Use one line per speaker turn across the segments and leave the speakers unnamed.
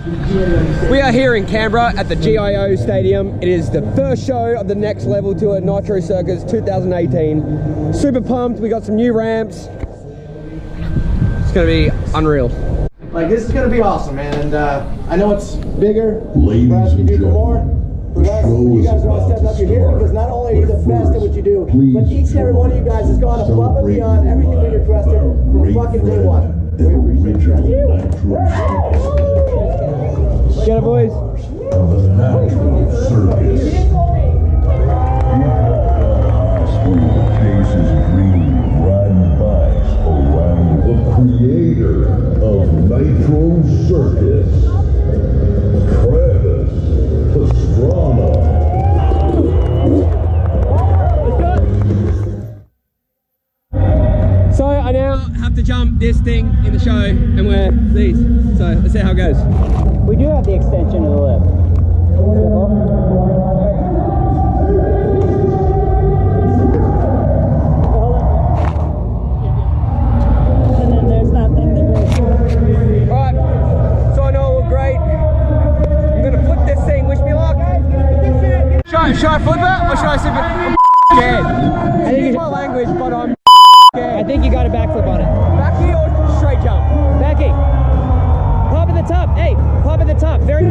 We are here in Canberra at the GIO Stadium. It is the first show of the Next Level Tour Nitro Circus 2018. Super pumped, we got some new ramps. It's gonna be unreal.
Like, this is gonna be awesome, man, and I know it's bigger,
Ladies
perhaps you
and
do for more.
gentlemen,
Perhaps you guys are all stepping up your gear because not only are you the best at what you do, but each and every one of you guys has gone above and beyond everything we requested from fucking day one. We appreciate you.
Get it, boys.
Of the natural circus. Through the faces green, riding bikes around the creator of Nitro Circus, Travis Pastrana.
So I now have to jump this thing in the show and wear these. So let's see how it goes.
We do have the extension of the lip. And then there's that thing that goes.
Alright, so I know we're great. I'm gonna flip this thing, wish me luck. Should I flip it or should I slip it? I'm scared. I think it's my language, but I'm scared.
I think you got a backflip on it.
Backy or straight jump?
Backy. Pop at the top. Hey, pop at the top. Very.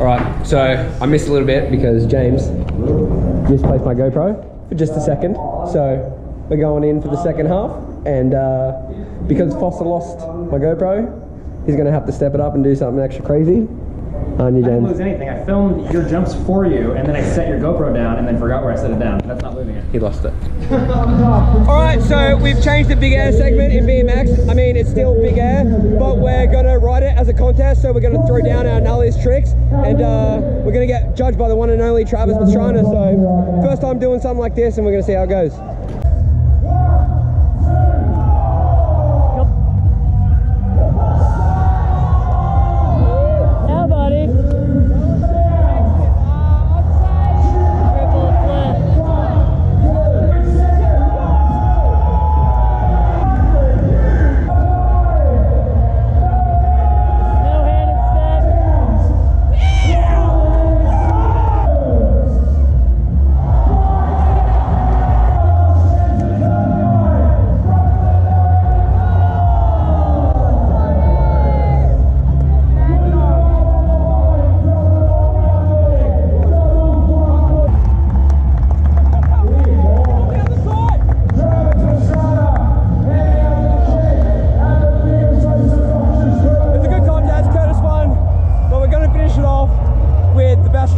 Alright, so I missed a little bit because James misplaced my GoPro for just a second. So we're going in for the second half, and because Foster lost my GoPro, he's going to have to step it up and do something extra crazy. Aren't you,
I didn't
James?
lose anything. I filmed your jumps for you, and then I set your GoPro down, and then forgot where I set it down. That's not moving it.
He lost it. Alright, so we've changed the big air segment in BMX. I mean, it's still big air, but we're going to ride it as a contest. So we're going to throw down our gnarliest tricks, and we're going to get judged by the one and only Travis Pastrana. So first time doing something like this, and we're going to see how it goes.
Now, buddy.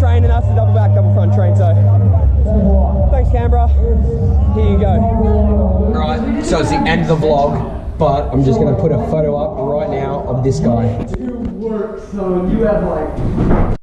Train, and that's the double back, double front train. So thanks, Canberra. Here you go. Alright, so it's the end of the vlog, but I'm just going to put a photo up right now of this guy.
So you have like